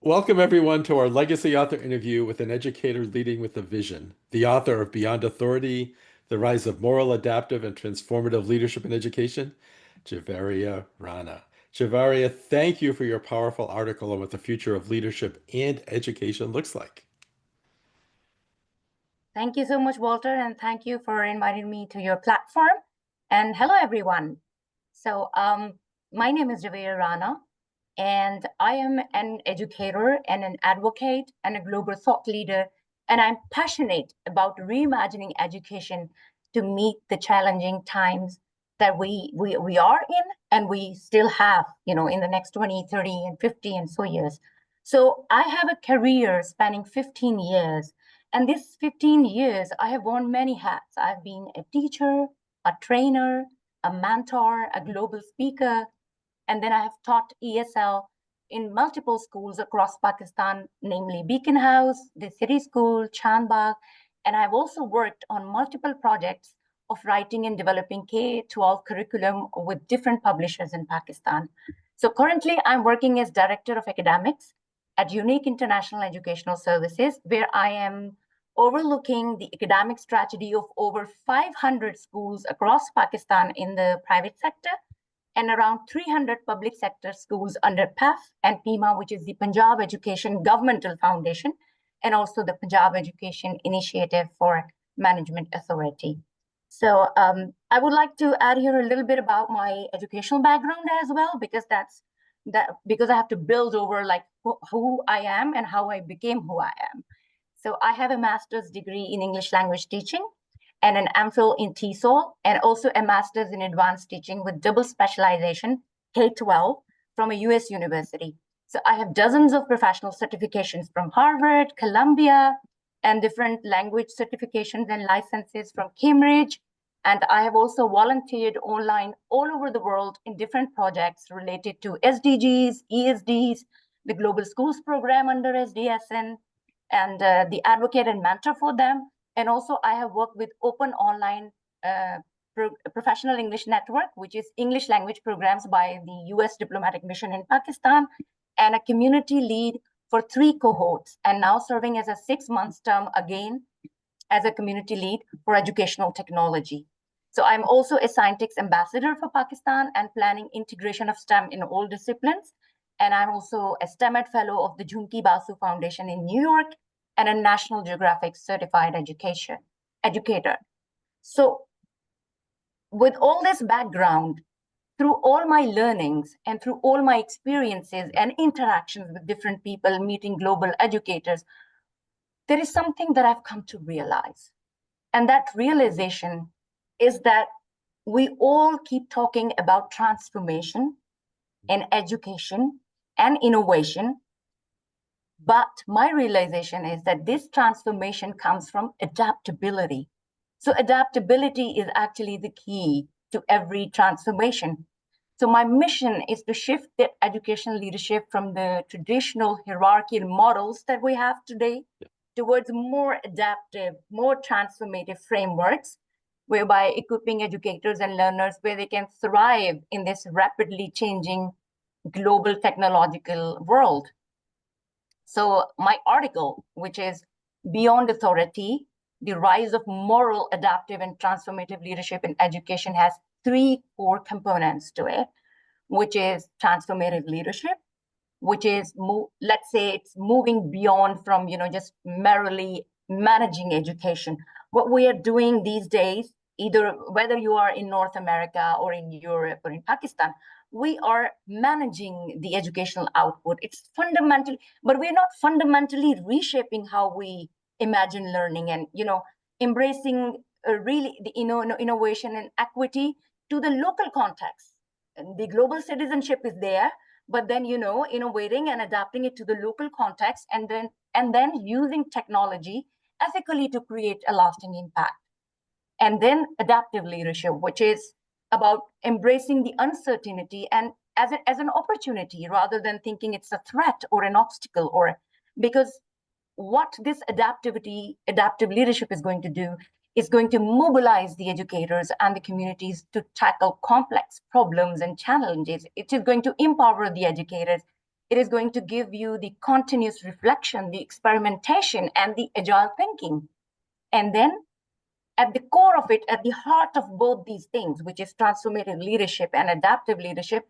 Welcome, everyone, to our legacy author interview with an educator leading with a vision, the author of Beyond Authority, The Rise of Moral, Adaptive, and Transformative Leadership in Education, Javeria Rana. Javeria, thank you for your powerful article on what the future of leadership and education looks like. Thank you so much, Walter, and thank you for inviting me to your platform. And hello, everyone. So my name is Javeria Rana, and I am an educator and an advocate and a global thought leader. And I'm passionate about reimagining education to meet the challenging times that we are in and we still have, in the next 20, 30, and 50 and so years. So I have a career spanning 15 years. And this 15 years, I have worn many hats. I've been a teacher, a trainer, a mentor, a global speaker, and then I have taught ESL in multiple schools across Pakistan, namely Beacon House, the City School, Chandbagh, and I've also worked on multiple projects of writing and developing K-12 curriculum with different publishers in Pakistan. So currently, I'm working as Director of Academics at Unique International Educational Services, where I am overlooking the academic strategy of over 500 schools across Pakistan in the private sector and around 300 public sector schools under PAF and PIMA, which is the Punjab Education Governmental Foundation, and also the Punjab Education Initiative for Management Authority. So I would like to add here a little bit about my educational background as well, because because I have to build over like who I am and how I became who I am. So I have a master's degree in English language teaching and an MPhil in TESOL, and also a master's in advanced teaching with double specialization, K-12, from a US university. So I have dozens of professional certifications from Harvard, Columbia, and different language certifications and licenses from Cambridge. And I have also volunteered online all over the world in different projects related to SDGs, ESDs, the Global Schools Program under SDSN, and the advocate and mentor for them. And also I have worked with Open Online Professional English Network, which is English language programs by the US Diplomatic Mission in Pakistan, and a community lead for 3 cohorts, and now serving as a 6-month term again as a community lead for educational technology. So I'm also a scientific ambassador for Pakistan and planning integration of STEM in all disciplines. And I'm also a STEM Fellow of the Jhunki Basu Foundation in New York and a National Geographic certified educator. So with all this background, through all my learnings and through all my experiences and interactions with different people, meeting global educators, there is something that I've come to realize. And that realization is that we all keep talking about transformation and education and innovation. But my realization is that this transformation comes from adaptability. So adaptability is actually the key to every transformation. So my mission is to shift the educational leadership from the traditional hierarchical models that we have today towards more adaptive, more transformative frameworks, whereby equipping educators and learners where they can thrive in this rapidly changing global technological world. So my article, which is Beyond Authority, the Rise of Moral, Adaptive, and Transformative Leadership in Education, has 3 core components to it, which is transformative leadership, which is, let's say, it's moving beyond from, just merely managing education. What we are doing these days, either whether you are in North America or in Europe or in Pakistan, we are managing the educational output. It's fundamental, but we're not fundamentally reshaping how we imagine learning and, embracing really the innovation and equity to the local context. And the global citizenship is there, but then, innovating and adapting it to the local context, and then using technology ethically to create a lasting impact. And then adaptive leadership, which is about embracing the uncertainty and as an opportunity rather than thinking it's a threat or an obstacle, or because what this adaptive leadership is going to do is going to mobilize the educators and the communities to tackle complex problems and challenges. It is going to empower the educators It is going to give you the continuous reflection, the experimentation, and the agile thinking. And then at the core of it, at the heart of both these things, which is transformative leadership and adaptive leadership,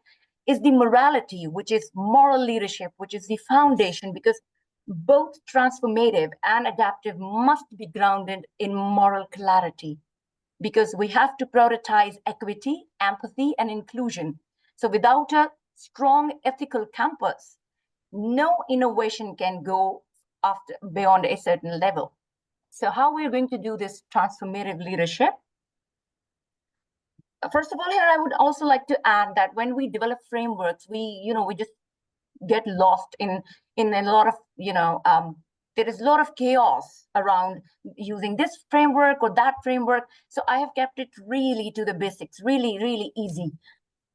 is the morality, which is moral leadership, which is the foundation, because both transformative and adaptive must be grounded in moral clarity, because we have to prioritize equity, empathy, and inclusion. So without a strong ethical compass, no innovation can go after beyond a certain level. So how we're going to do this transformative leadership? First of all, here I would also like to add that when we develop frameworks, we just get lost in a lot of there is a lot of chaos around using this framework or that framework. So I have kept it really to the basics, really, really easy.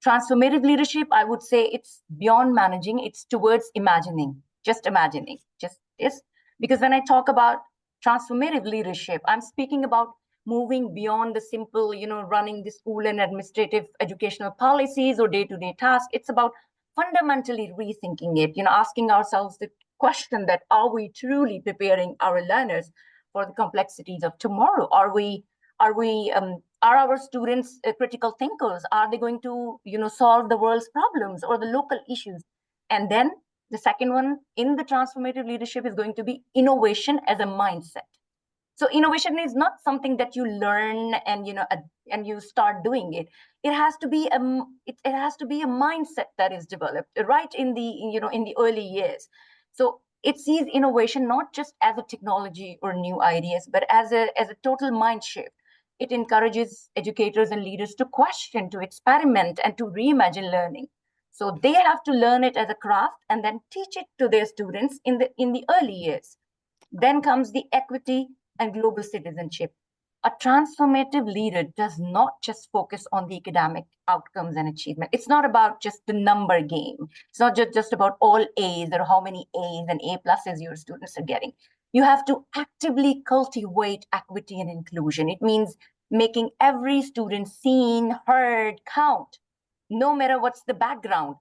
Transformative leadership, I would say it's beyond managing, it's towards imagining, just imagining, just this. Because when I talk about transformative leadership, I'm speaking about moving beyond the simple, running the school and administrative educational policies or day-to-day tasks. It's about fundamentally rethinking it, asking ourselves the question that, are we truly preparing our learners for the complexities of tomorrow? Are our students critical thinkers? Are they going to, solve the world's problems or the local issues? And then the second one in the transformative leadership is going to be innovation as a mindset. So innovation is not something that you learn and and you start doing it. It has to be it has to be a mindset that is developed right in the in the early years. So it sees innovation not just as a technology or new ideas, but as a total mind shift. It encourages educators and leaders to question, to experiment, and to reimagine learning. So they have to learn it as a craft and then teach it to their students in the early years. Then comes the equity and global citizenship. A transformative leader does not just focus on the academic outcomes and achievement. It's not about just the number game. It's not just about all A's or how many A's and A pluses your students are getting. You have to actively cultivate equity and inclusion. It means making every student seen, heard, count, no matter what's the background.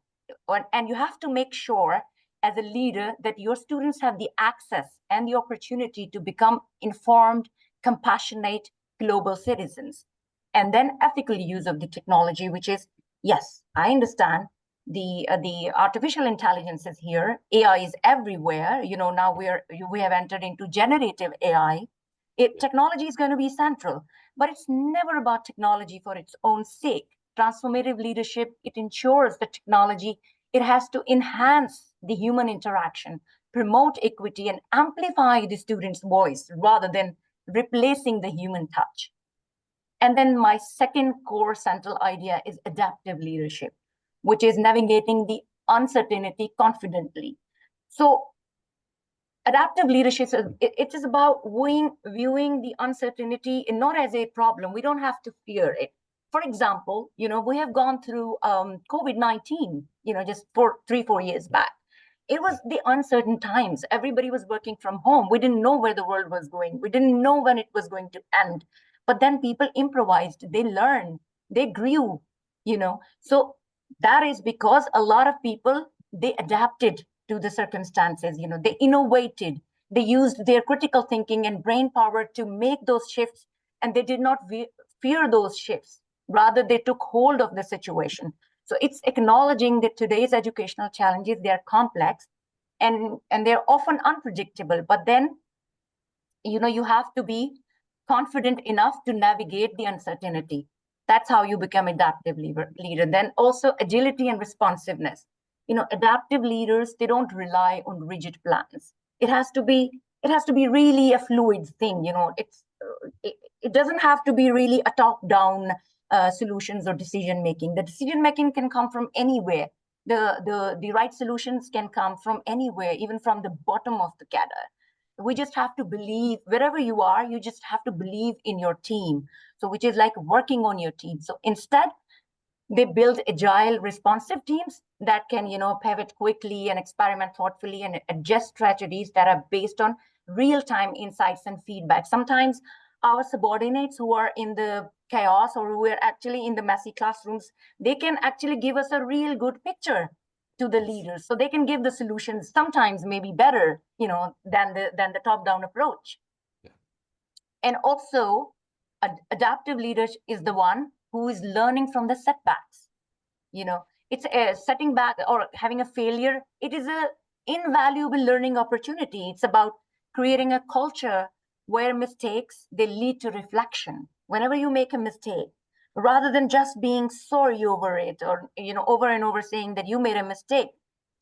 And you have to make sure as a leader that your students have the access and the opportunity to become informed, compassionate global citizens. And then ethical use of the technology, which is, yes, I understand the artificial intelligence is here. AI is everywhere. Now we have entered into generative AI. Technology is going to be central, but it's never about technology for its own sake. Transformative leadership, it ensures that technology, it has to enhance the human interaction, promote equity, and amplify the student's voice rather than replacing the human touch. And then my second core central idea is adaptive leadership, which is navigating the uncertainty confidently. So adaptive leadership, it is about viewing the uncertainty not as a problem. We don't have to fear it. For example, we have gone through COVID-19, just 3-4 years back. It was the uncertain times. Everybody was working from home. We didn't know where the world was going. We didn't know when it was going to end. But then people improvised, they learned, they grew, So that is because a lot of people, they adapted to the circumstances, they innovated, they used their critical thinking and brain power to make those shifts, and they did not fear those shifts. Rather, they took hold of the situation. So it's acknowledging that today's educational challenges, they are complex and they're often unpredictable. But then, you have to be confident enough to navigate the uncertainty. That's how you become adaptive leader. Then also agility and responsiveness. Adaptive leaders, they don't rely on rigid plans. It has to be really a fluid thing. It doesn't have to be really a top-down solutions or decision making. The decision making can come from anywhere. The right solutions can come from anywhere, even from the bottom of the cadre. We just have to believe, wherever you are, you just have to believe in your team. So which is like working on your team. So instead, they build agile, responsive teams that can, pivot quickly and experiment thoughtfully and adjust strategies that are based on real-time insights and feedback. Sometimes our subordinates who are in the chaos or who are actually in the messy classrooms, they can actually give us a real good picture. to the leaders, so they can give the solutions, sometimes maybe better, than the top-down approach. Yeah. And also, adaptive leadership is the one who is learning from the setbacks. It's a setting back or having a failure. It is a invaluable learning opportunity. It's about creating a culture where mistakes, they lead to reflection. Whenever you make a mistake, rather than just being sorry over it, or over and over saying that you made a mistake,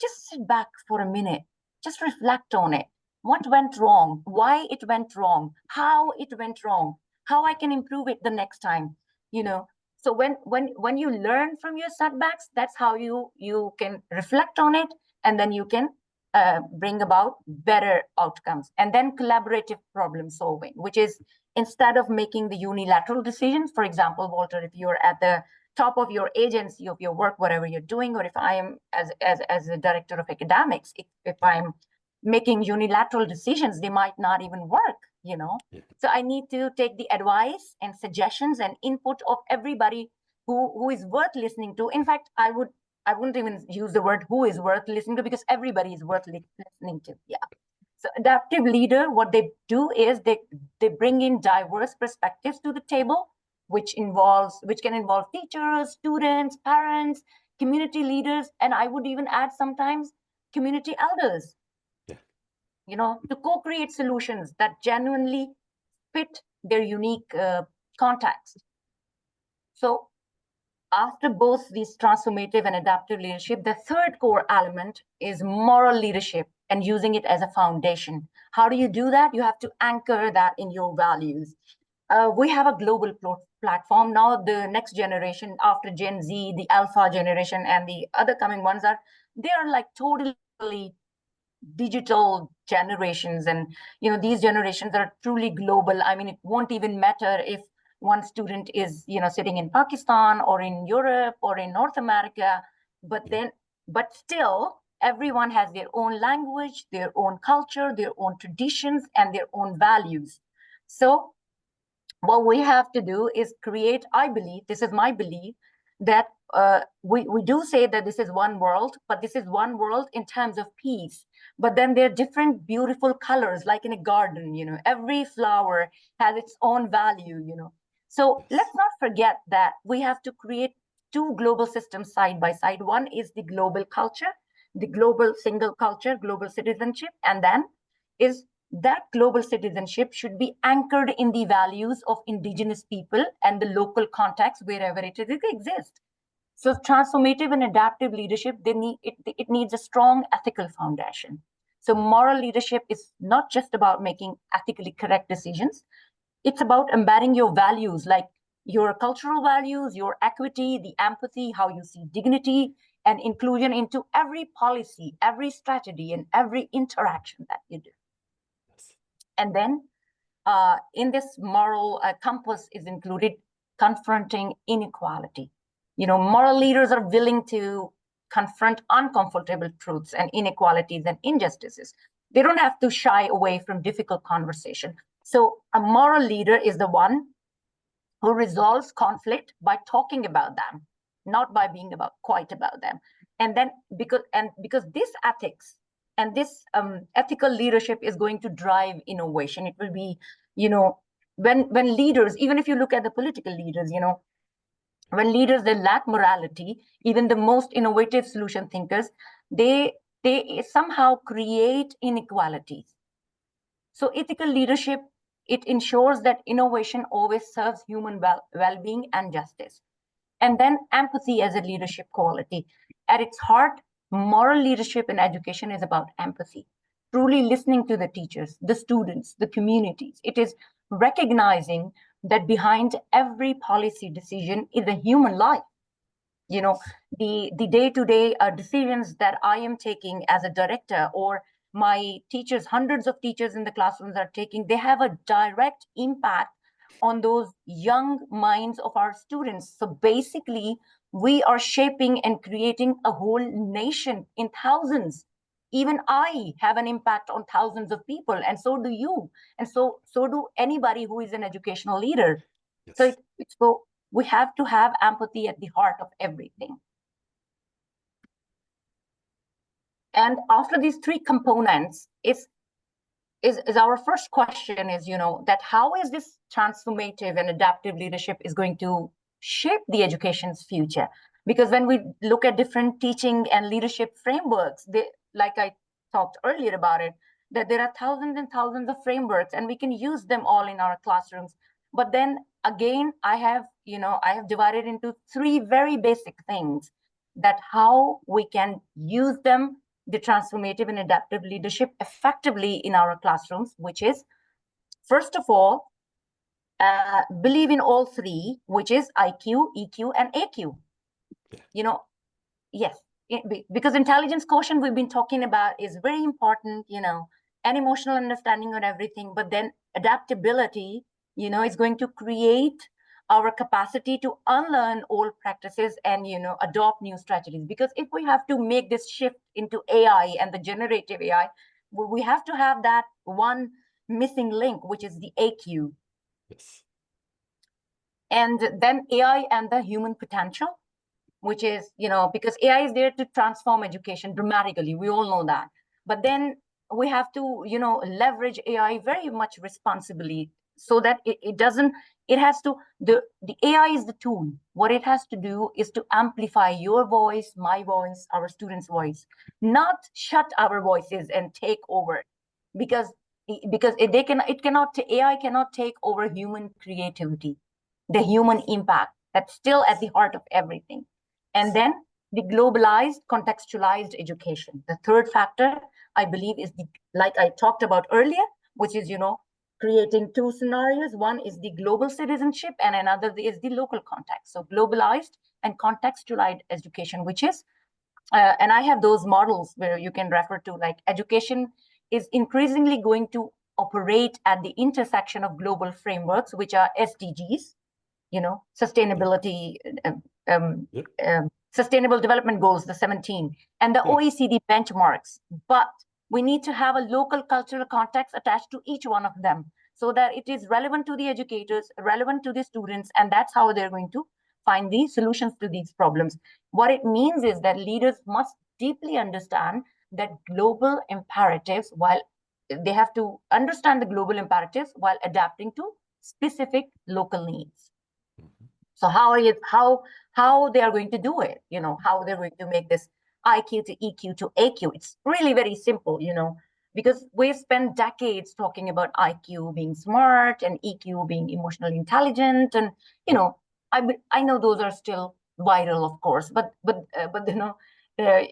just sit back for a minute, just reflect on it. What went wrong? Why it went wrong? How it went wrong? How I can improve it the next time? So when you learn from your setbacks, that's how you can reflect on it, and then you can bring about better outcomes. And then collaborative problem solving, which is, instead of making the unilateral decisions, for example, Walter, if you're at the top of your agency of your work, whatever you're doing, or if I am as a director of academics, if I'm making unilateral decisions, they might not even work. Yeah. So I need to take the advice and suggestions and input of everybody who is worth listening to. In fact, I wouldn't even use the word who is worth listening to, because everybody is worth listening to. Yeah. So adaptive leader, what they do is they bring in diverse perspectives to the table, which can involve teachers, students, parents, community leaders, and I would even add sometimes community elders. Yeah. To co-create solutions that genuinely fit their unique context. So after both these transformative and adaptive leadership, the third core element is moral leadership and using it as a foundation. How do you do that? You have to anchor that in your values. We have a global platform. Now the next generation after Gen Z, the Alpha generation, and the other coming ones they are like totally digital generations, and these generations are truly global. I mean, it won't even matter if one student is sitting in Pakistan or in Europe or in North America, but still everyone has their own language, their own culture, their own traditions, and their own values. So what we have to do is create, I believe, this is my belief, that we do say that this is one world, but this is one world in terms of peace. But then there are different beautiful colors, like in a garden, every flower has its own value. So Yes. let's not forget that we have to create two global systems side by side. One is the global culture, the global single culture, global citizenship, and then is that global citizenship should be anchored in the values of indigenous people and the local context wherever it exists. So transformative and adaptive leadership, it needs a strong ethical foundation. So moral leadership is not just about making ethically correct decisions. It's about embedding your values, like your cultural values, your equity, the empathy, how you see dignity and inclusion into every policy, every strategy, and every interaction that you do. Yes. And then in this moral compass is included confronting inequality. Moral leaders are willing to confront uncomfortable truths and inequalities and injustices. They don't have to shy away from difficult conversation. So a moral leader is the one who resolves conflict by talking about them, not by being quiet about them. And then because this ethics and this ethical leadership is going to drive innovation. It will be, when leaders, even if you look at the political leaders, when leaders, they lack morality, even the most innovative solution thinkers, they somehow create inequalities. So ethical leadership, it ensures that innovation always serves human well-being and justice. And then empathy as a leadership quality. At its heart, moral leadership in education is about empathy, truly listening to the teachers, the students, the communities. It is recognizing that behind every policy decision is a human life. The day-to-day decisions that I am taking as a director, or my teachers, hundreds of teachers in the classrooms are taking, they have a direct impact on those young minds of our students. So basically, we are shaping and creating a whole nation in thousands. Even I have an impact on thousands of people, and so do you, and so do anybody who is an educational leader. Yes. So we have to have empathy at the heart of everything. And after these three components is our first question is, that how is this transformative and adaptive leadership is going to shape the education's future? Because when we look at different teaching and leadership frameworks, like I talked earlier about it, that there are thousands and thousands of frameworks and we can use them all in our classrooms. But then again, I have divided into three very basic things, that how we can use them, the transformative and adaptive leadership, effectively in our classrooms, which is, first of all, believe in all three, which is IQ, EQ, and AQ. Yes, because intelligence quotient we've been talking about is very important, and emotional understanding on everything, but then adaptability, is going to create our capacity to unlearn old practices and, adopt new strategies. Because if we have to make this shift into AI and the generative AI, we have to have that one missing link, which is the AQ. Yes. And then AI and the human potential, which is, because AI is there to transform education dramatically. We all know that. But then we have to, leverage AI very much responsibly, so that the AI is the tool. What it has to do is to amplify your voice, my voice, our students' voice, not shut our voices and take over. Because AI cannot take over human creativity, the human impact that's still at the heart of everything. And then the globalized, contextualized education. The third factor, I believe, is like I talked about earlier, which is, creating two scenarios. One is the global citizenship and another is the local context. So globalized and contextualized education, which is, and I have those models where you can refer to, like, education is increasingly going to operate at the intersection of global frameworks, which are SDGs, sustainability, Sustainable Development Goals, the 17, and the OECD benchmarks. But we need to have a local cultural context attached to each one of them, so that it is relevant to the educators, relevant to the students, and that's how they're going to find the solutions to these problems. What it means is that leaders must deeply understand that global imperatives, while they have to understand the global imperatives while adapting to specific local needs. So how they are going to do it, how they're going to make this IQ to EQ to AQ. It's really very simple, because we've spent decades talking about IQ being smart and EQ being emotionally intelligent, and I know those are still vital, of course, but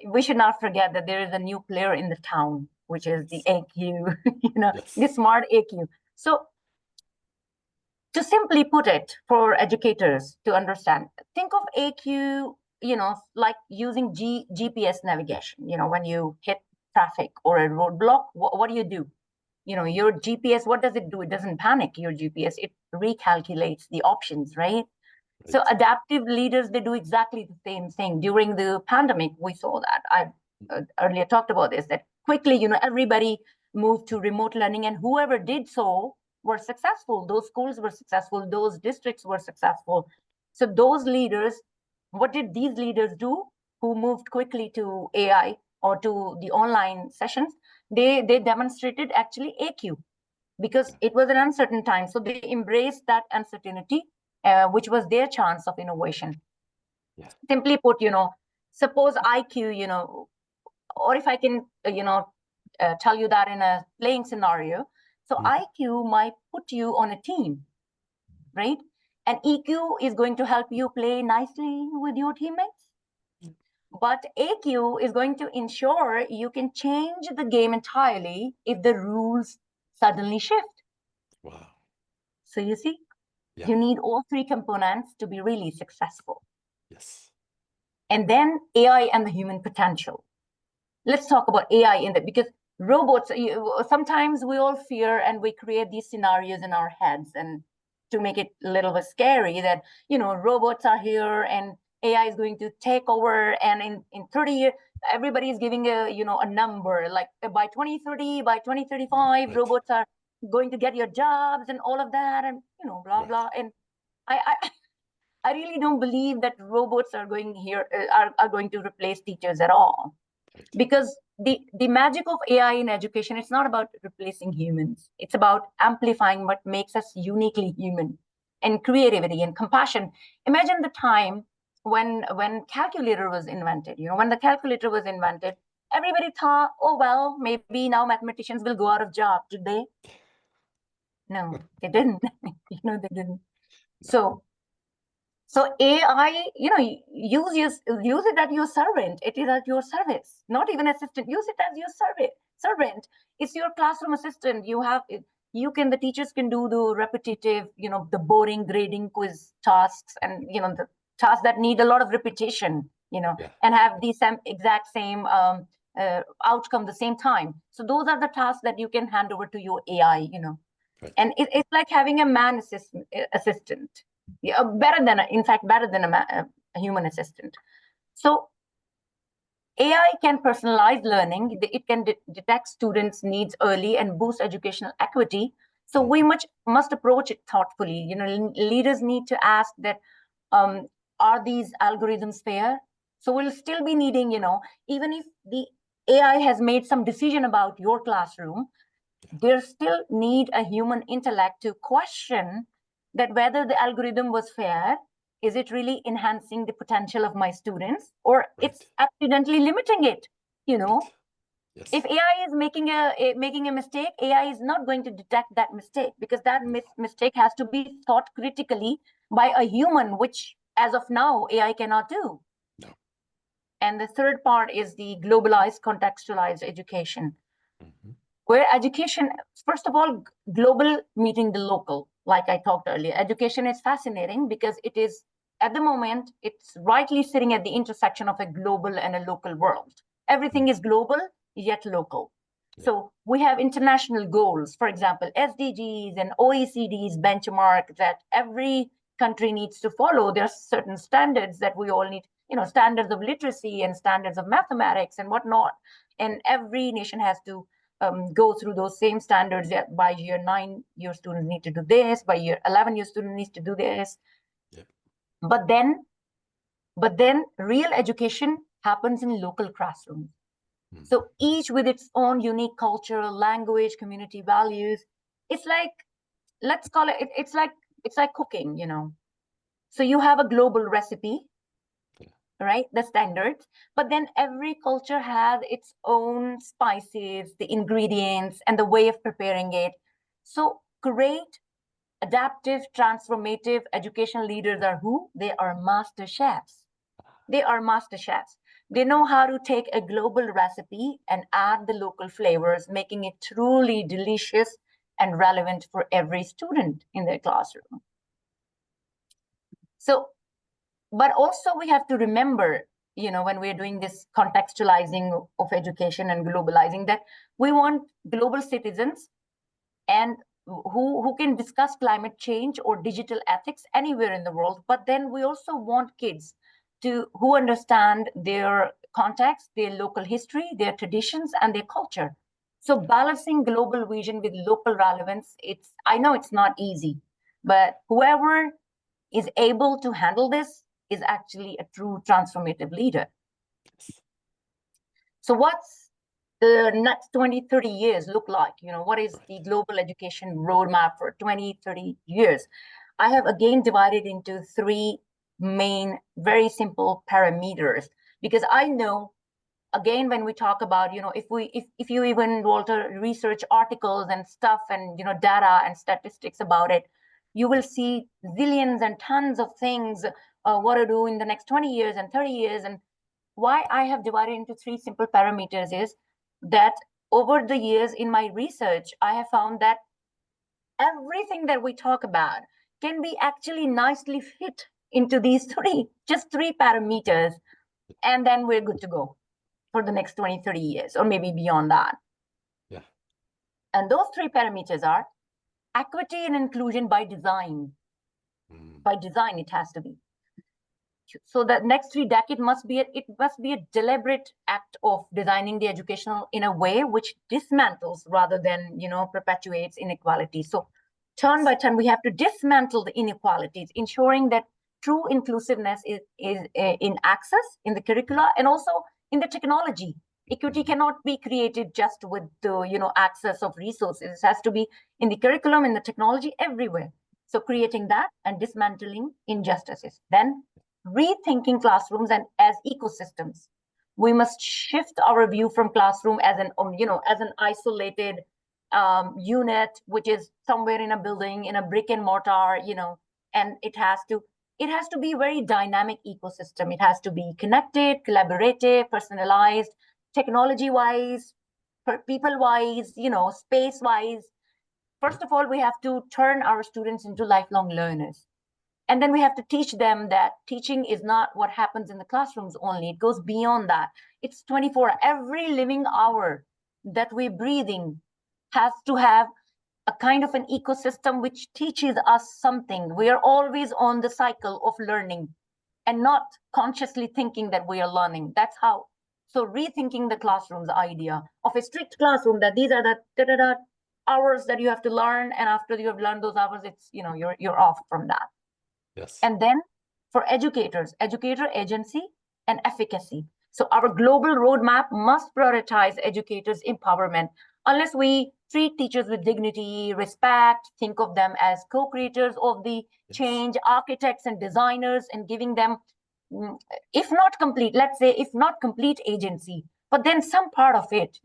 we should not forget that there is a new player in the town, which is the AQ, the smart AQ. So, to simply put it, for educators to understand, think of AQ, like using GPS navigation. When you hit traffic or a roadblock, what do you do? Your GPS, what does it do? It doesn't panic your GPS. It recalculates the options, right? So adaptive leaders, they do exactly the same thing. During the pandemic, we saw that. I earlier talked about this, that quickly, everybody moved to remote learning, and whoever did so were successful. Those schools were successful. Those districts were successful. So those leaders, what did these leaders do who moved quickly to AI or to the online sessions? They demonstrated actually AQ, because it was an uncertain time. So they embraced that uncertainty, which was their chance of innovation. Simply put, suppose IQ, or if I can, tell you that in a playing scenario. So IQ might put you on a team, right? And EQ is going to help you play nicely with your teammates. But AQ is going to ensure you can change the game entirely if the rules suddenly shift. Wow. So you see, you need all three components to be really successful. Yes. And then AI and the human potential. Let's talk about AI in that, because robots, sometimes we all fear and we create these scenarios in our heads, and to make it a little bit scary, that robots are here and AI is going to take over, and in 30 years everybody is giving a number, like by 2030, by 2035 robots are going to get your jobs and all of that, and blah blah. And I really don't believe that robots are going to replace teachers at all. Because the magic of AI in education, it's not about replacing humans. It's about amplifying what makes us uniquely human, and creativity and compassion. Imagine the time when calculator was invented. When the calculator was invented, everybody thought, oh well, maybe now mathematicians will go out of job. Did they? No, they didn't. They didn't. So AI, use it at your servant. It is at your service, not even assistant. Use it as your servant. It's your classroom assistant. The teachers can do the repetitive, the boring grading quiz tasks, and the tasks that need a lot of repetition, Yeah. and have the exact same outcome the same time. So those are the tasks that you can hand over to your AI, Right. and it's like having a man assistant. Yeah, better than a human assistant. So AI can personalize learning. It can detect students' needs early and boost educational equity. So we must approach it thoughtfully. Leaders need to ask that, are these algorithms fair? So we'll still be needing, even if the AI has made some decision about your classroom, there still need a human intellect to question that whether the algorithm was fair. Is it really enhancing the potential of my students, or it's accidentally limiting it? Yes. If AI is making a mistake, AI is not going to detect that mistake, because that mistake has to be thought critically by a human, which as of now AI cannot do. No. And the third part is the globalized, contextualized education, where education, first of all, global meeting the local. Like I talked earlier, education is fascinating because it is, at the moment, it's rightly sitting at the intersection of a global and a local world. Everything is global, yet local. Yeah. So we have international goals, for example, SDGs and OECD's benchmark that every country needs to follow. There are certain standards that we all need, standards of literacy and standards of mathematics and whatnot. And every nation has to go through those same standards. That by year 9, your students need to do this. By year 11, your student needs to do this. Yep. But then real education happens in local classrooms. So each with its own unique culture, language, community values. It's like, let's call it, it's like cooking, So you have a global recipe, right? The standards, but then every culture has its own spices, the ingredients, and the way of preparing it. So great, adaptive, transformative educational leaders are who? They are master chefs. They are master chefs. They know how to take a global recipe and add the local flavors, making it truly delicious and relevant for every student in their classroom. So, but also we have to remember, when we're doing this contextualizing of education and globalizing, that we want global citizens and who can discuss climate change or digital ethics anywhere in the world. But then we also want kids who understand their context, their local history, their traditions, and their culture. So balancing global vision with local relevance, I know it's not easy, but whoever is able to handle this is actually a true transformative leader. So what's the next 20, 30 years look like? What is the global education roadmap for 20, 30 years? I have again divided into 3 main, very simple parameters, because I know, again, when we talk about, if you even, Walter, research articles and stuff and, data and statistics about it, you will see zillions and tons of things, what to do in the next 20 years and 30 years. And why I have divided into 3 simple parameters is that over the years in my research, I have found that everything that we talk about can be actually nicely fit into these 3 parameters. And then we're good to go for the next 20, 30 years, or maybe beyond that. Yeah. And those 3 parameters are equity and inclusion by design. By design, it has to be. So the next 3 decades must be a deliberate act of designing the educational in a way which dismantles rather than, perpetuates inequality. So turn by turn, we have to dismantle the inequalities, ensuring that true inclusiveness is in access, in the curricula, and also in the technology. Equity cannot be created just with the access of resources. It has to be in the curriculum, in the technology, everywhere. So creating that and dismantling injustices. Then rethinking classrooms and as ecosystems. We must shift our view from classroom as an isolated unit, which is somewhere in a building, in a brick and mortar, and it has to be a very dynamic ecosystem. It has to be connected, collaborative, personalized, technology wise, people wise, space wise. First of all, we have to turn our students into lifelong learners. And then we have to teach them that teaching is not what happens in the classrooms only. It goes beyond that. It's 24. Every living hour that we're breathing has to have a kind of an ecosystem which teaches us something. We are always on the cycle of learning and not consciously thinking that we are learning. That's how. So rethinking the classroom's idea of a strict classroom, that these are the hours that you have to learn, and after you have learned those hours, it's you're off from that. Yes. And then for educators, educator agency and efficacy. So our global roadmap must prioritize educators' empowerment. Unless we treat teachers with dignity, respect, think of them as co-creators of the change, architects and designers, and giving them, if not complete, let's say, if not complete agency, but then some part of it,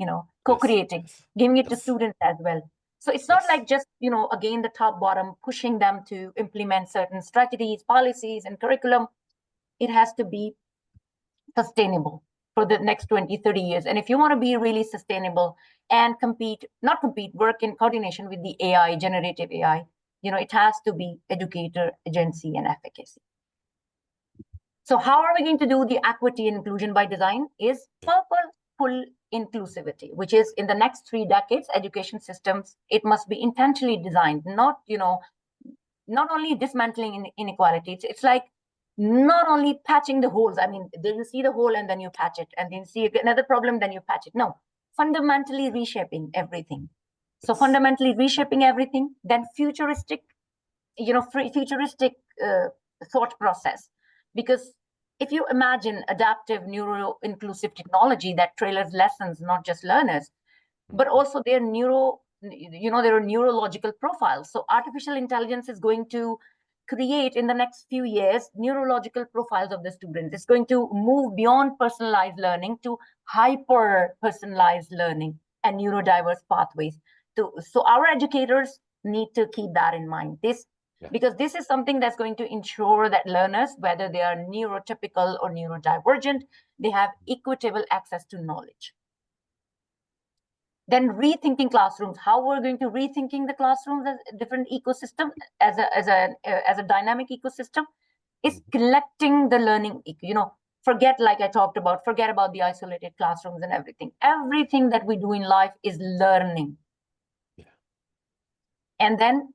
co-creating, giving it to students as well. So it's not like just, again, the top bottom, pushing them to implement certain strategies, policies, and curriculum. It has to be sustainable for the next 20, 30 years. And if you want to be really sustainable and work in coordination with the AI, generative AI, it has to be educator, agency, and efficacy. So how are we going to do the equity and inclusion by design is purposeful inclusivity, which is in the next 3 decades, education systems, it must be intentionally designed, not only dismantling inequalities. It's like not only patching the holes. I mean, then you see the hole and then you patch it, and then you see another problem, then you patch it. No, fundamentally reshaping everything. So fundamentally reshaping everything, then futuristic thought process. Because if you imagine adaptive neuro-inclusive technology that trailers lessons, not just learners, but also their neurological profiles. So artificial intelligence is going to create in the next few years neurological profiles of the students. It's going to move beyond personalized learning to hyper personalized learning and neurodiverse pathways. So our educators need to keep that in mind. Because this is something that's going to ensure that learners, whether they are neurotypical or neurodivergent, they have equitable access to knowledge. Then rethinking classrooms, how we're going to rethinking the classrooms as a different ecosystem, as a dynamic ecosystem, is collecting the learning. Forget about the isolated classrooms and everything. Everything that we do in life is learning. And then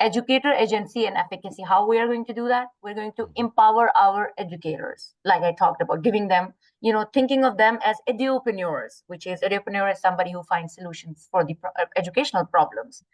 educator agency and efficacy. How we are going to do that? We're going to empower our educators, like I talked about, giving them, thinking of them as edupreneurs, which is edupreneur is somebody who finds solutions for the educational problems.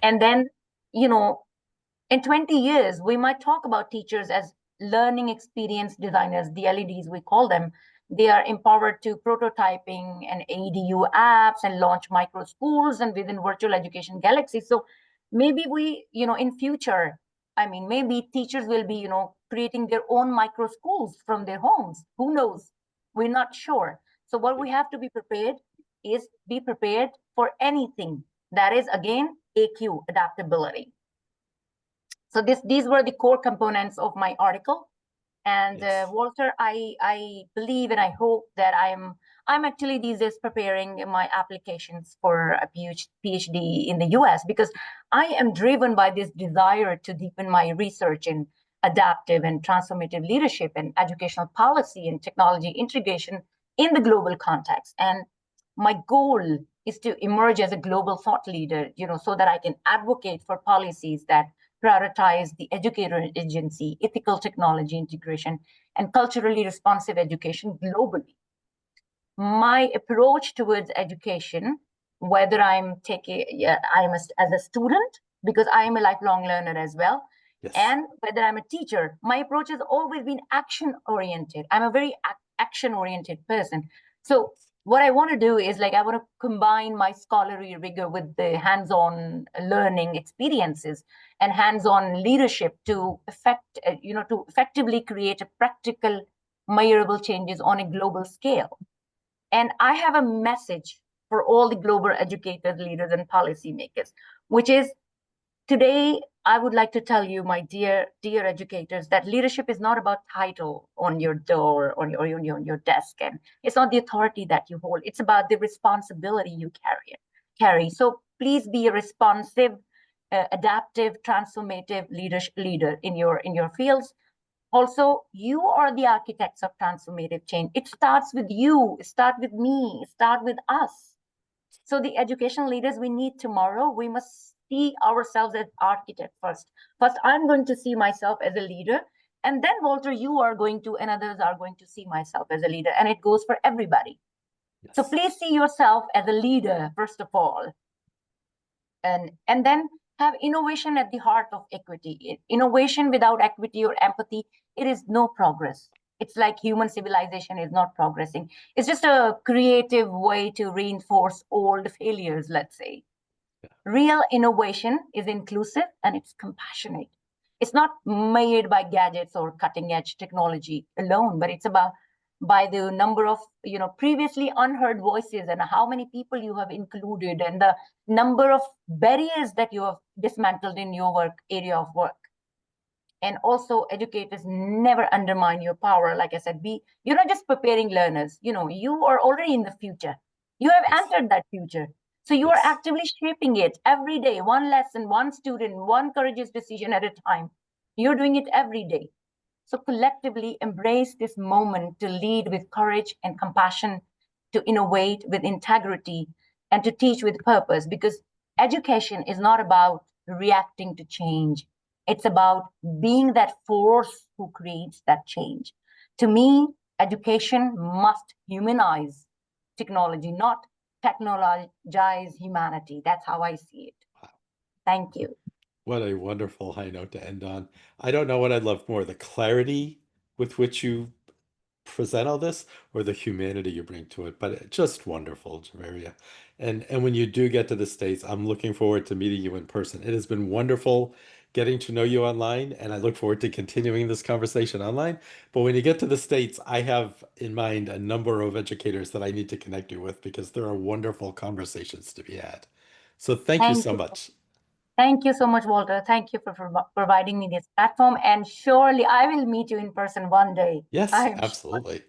And then, in 20 years, we might talk about teachers as learning experience designers, the LEDs we call them. They are empowered to prototyping and ADU apps and launch micro schools and within virtual education galaxies. So maybe in future, maybe teachers will be, creating their own micro schools from their homes. Who knows? We're not sure. So what we have to be prepared is be prepared for anything. That is, again, AQ, adaptability. So these were the core components of my article. And Walter, I believe and I hope that I'm actually these days preparing my applications for a PhD in the US, because I am driven by this desire to deepen my research in adaptive and transformative leadership and educational policy and technology integration in the global context. And my goal is to emerge as a global thought leader, so that I can advocate for policies that prioritize the educator agency, ethical technology integration, and culturally responsive education globally. My approach towards education, whether I'm as a student, because I am a lifelong learner as well, and whether I'm a teacher, my approach has always been action-oriented. I'm a very action-oriented person. So what I want to do is I want to combine my scholarly rigor with the hands-on learning experiences and hands-on leadership to to effectively create a practical, measurable changes on a global scale. And I have a message for all the global educators, leaders, and policymakers, which is today, I would like to tell you, my dear educators, that leadership is not about title on your door or on your desk, and it's not the authority that you hold. It's about the responsibility you carry. So please be a responsive, adaptive, transformative leader in your fields. Also, you are the architects of transformative change. It starts with you. It starts with me. It starts with us. So the educational leaders we need tomorrow, we must see ourselves as architect first. First, I'm going to see myself as a leader. And then, Walter, you are going to, and others are going to see myself as a leader. And it goes for everybody. So Yes. please see yourself as a leader, first of all. And then have innovation at the heart of equity. Innovation without equity or empathy, it is no progress. It's like human civilization is not progressing. It's just a creative way to reinforce old failures, let's say. Yeah. Real innovation is inclusive and it's compassionate. It's not made by gadgets or cutting edge technology alone, but it's about by the number of previously unheard voices and how many people you have included and the number of barriers that you have dismantled in your area of work. And also educators never undermine your power. Like I said, you're not just preparing learners, you are already in the future. You have Yes. entered that future. So you are Yes. actively shaping it every day, one lesson, one student, one courageous decision at a time. You're doing it every day. So collectively embrace this moment to lead with courage and compassion, to innovate with integrity, and to teach with purpose, because education is not about reacting to change. It's about being that force who creates that change. To me, education must humanize technology, not technologize humanity. That's how I see it. Wow. Thank you. What a wonderful high note to end on. I don't know what I'd love more, the clarity with which you present all this or the humanity you bring to it, but it's just wonderful, Javeria. And when you do get to the States, I'm looking forward to meeting you in person. It has been wonderful getting to know you online, and I look forward to continuing this conversation online. But when you get to the States, I have in mind a number of educators that I need to connect you with because there are wonderful conversations to be had. So thank you Thank so you. much. Thank you so much, Walter. Thank you for providing me this platform. And surely I will meet you in person one day. Yes, I'm sure. absolutely.